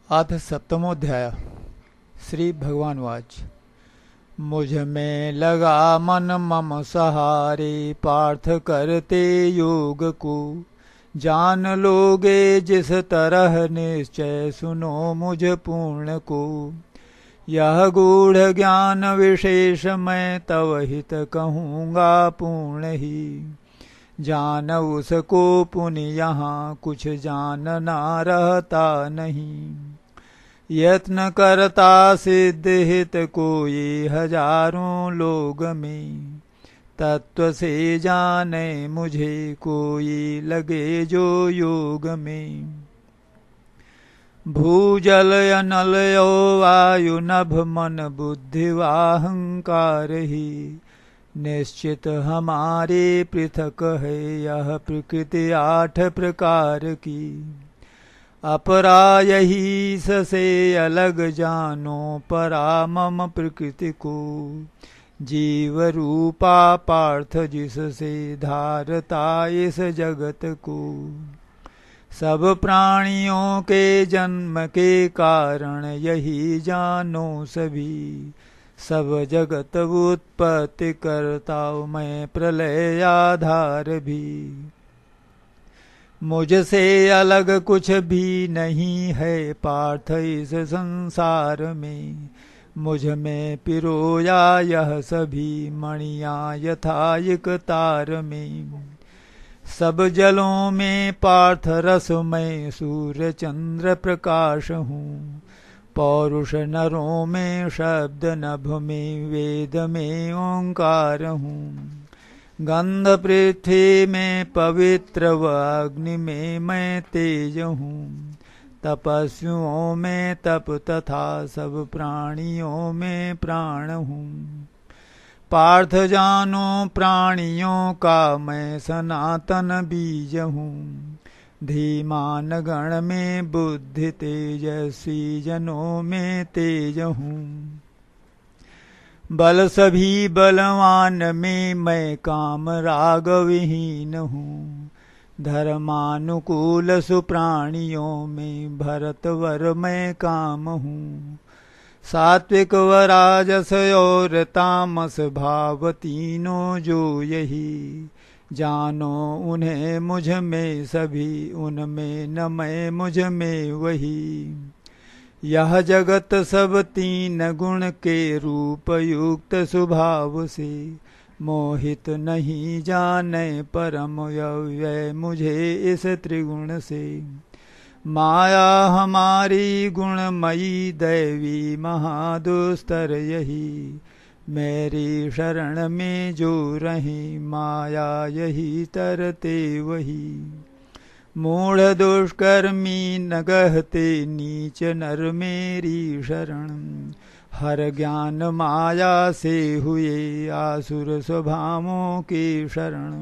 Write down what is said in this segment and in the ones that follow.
अथ सप्तमोध्याय। श्री भगवानुवाच। मुझ में लगा मन मम सहारे, पार्थ करते योग को। जान लोगे जिस तरह निश्चय, सुनो मुझ पूर्ण को। यह गूढ़ ज्ञान विशेष मैं तव हित कहूँगा पूर्ण ही। जान उसको पुन यहाँ कुछ जानना रहता नहीं। यत्न करता सिद्ध हित कोई हजारों लोग में। तत्व से जाने मुझे कोई लगे जो योग में। भूजल अनल यो वायु नभ मन बुद्धि वाहंकार ही। निश्चित हमारे पृथक है यह प्रकृति 8 प्रकार की। अपरा यही ससे अलग जानो, परा मम प्रकृति को। जीव रूपा पार्थ जिससे धारता इस जगत को। सब प्राणियों के जन्म के कारण यही जानो सभी। सब जगत उत्पत्ति करता मैं प्रलय आधार भी। मुझसे अलग कुछ भी नहीं है पार्थ इस संसार में। मुझ में पिरोया यह सभी मणियां यथा एक तार में। सब जलों में पार्थ रस मैं सूर्य चंद्र प्रकाश हूँ। पौरुष नरों में शब्द, नभ में वेद में ओंकार हूँ। गंध पृथ्वी में पवित्र व अग्नि में मैं तेज हूँ। तपस्वियों में तप तथा सब प्राणियों में प्राण हूँ। पार्थ जानो प्राणियों का मैं सनातन बीज हूँ। धीमान गण में बुद्धि तेजस्वी जनों में तेज हूँ। बल सभी बलवान में मैं काम राग विहीन हूँ। धर्मानुकूल सुप्राणियों में भरतवर मैं काम हूँ। सात्विक व राजस और तामस भाव तीनों जो यही। जानो उन्हें मुझ में सभी, उनमें न मैं मुझ में वही। यह जगत सब 3 गुण के रूप युक्त स्वभाव से। मोहित नहीं जाने परम व्यय मुझे इस त्रिगुण से। माया हमारी गुणमयी दैवी महादुस्तर यही। मेरी शरण में जो रही माया यही तरते वही। मूढ़ दुष्कर्मी न गहते नीच नर मेरी शरण। हर ज्ञान माया से हुए आसुर स्वभावों के शरण।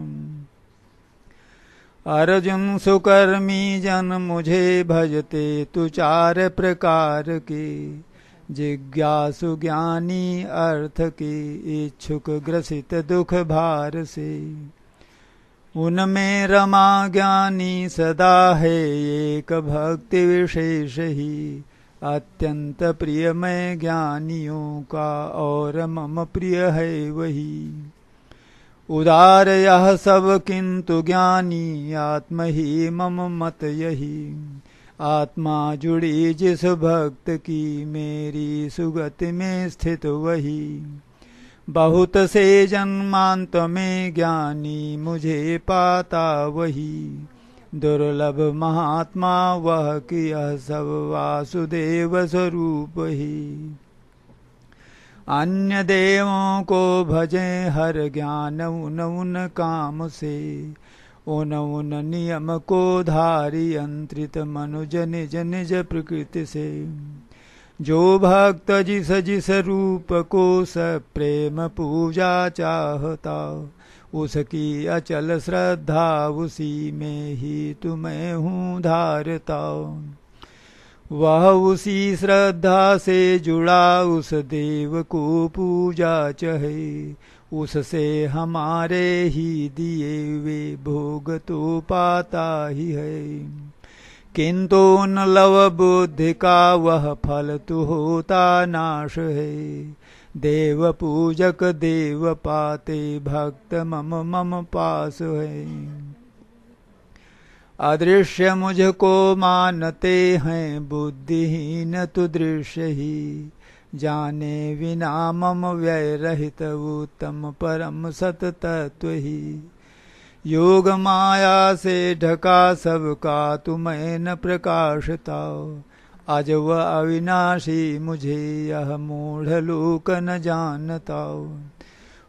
अर्जुन सुकर्मी जन मुझे भजते तु 4 प्रकार के। जिज्ञासु ज्ञानी अर्थ के, इच्छुक ग्रसित दुख भार से। उनमें रमा ज्ञानी सदा है एक भक्ति विशेष ही। अत्यंत प्रिय मैं ज्ञानियों का और मम प्रिय है वही। उदार यह सब किंतु ज्ञानी आत्म ही मम मत यही। आत्मा जुड़ी जिस भक्त की मेरी सुगति में स्थित वही। बहुत से जन्मांत में ज्ञानी मुझे पाता वही। दुर्लभ महात्मा वह कि यह सब वासुदेव स्वरूप ही। अन्य देवों को भजे हर ज्ञान उन उन काम से। उन उन नियम को धारी यंत्रित मनुज निज निज प्रकृति से। जो भक्त जिस जिस रूप को सब प्रेम पूजा चाहता। उसकी अचल श्रद्धा उसी में ही तुम्हें हूँ धारता। वह उसी श्रद्धा से जुड़ा उस देव को पूजा चाहे। उससे हमारे ही दिए वे भोग तो पाता ही है। किंतु न लव बुद्धि का वह फल तु होता नाश है। देव पूजक देव पाते भक्त मम मम पास है। अदृश्य मुझको मानते हैं बुद्धिहीन तु दृश्य ही। जाने विना मम व्यय रहित उत्तम परम सत तत्व ही। योग माया से ढका सबका तुम्हें न प्रकाशता। आज वह अविनाशी मुझे यह मूढ़ लोक न जानता।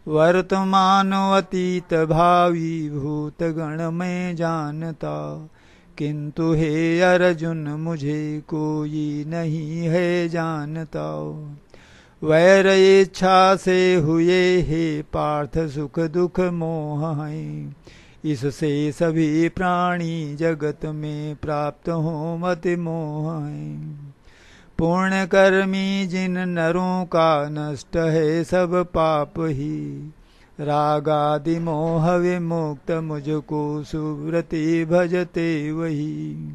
वर्तमान अतीत भावी भूत गण में जानता। किंतु हे अर्जुन मुझे कोई नहीं है जानता। वैर इच्छा से हुए हे पार्थ सुख दुख मोह हैं। इससे सभी प्राणी जगत में प्राप्त हो मत मोह हैं। पुण्य कर्मी जिन नरों का नष्ट है सब पाप ही। राग आदि मोह विमुक्त मुझको सुव्रति भजते वही।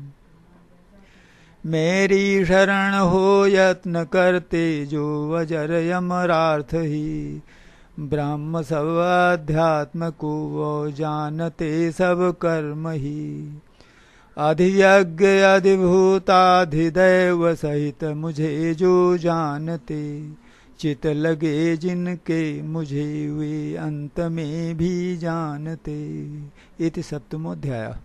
मेरी शरण हो यत्न करते जो अजर यमरार्थ ही। ब्रह्म सब अध्यात्म को वो जानते सब कर्म ही। अधियज्ञ अधिभूताधिदैव सहित मुझे जो जानते। चित लगे जिनके मुझे वे अंत में भी जानते। इति सप्तमोऽध्यायः।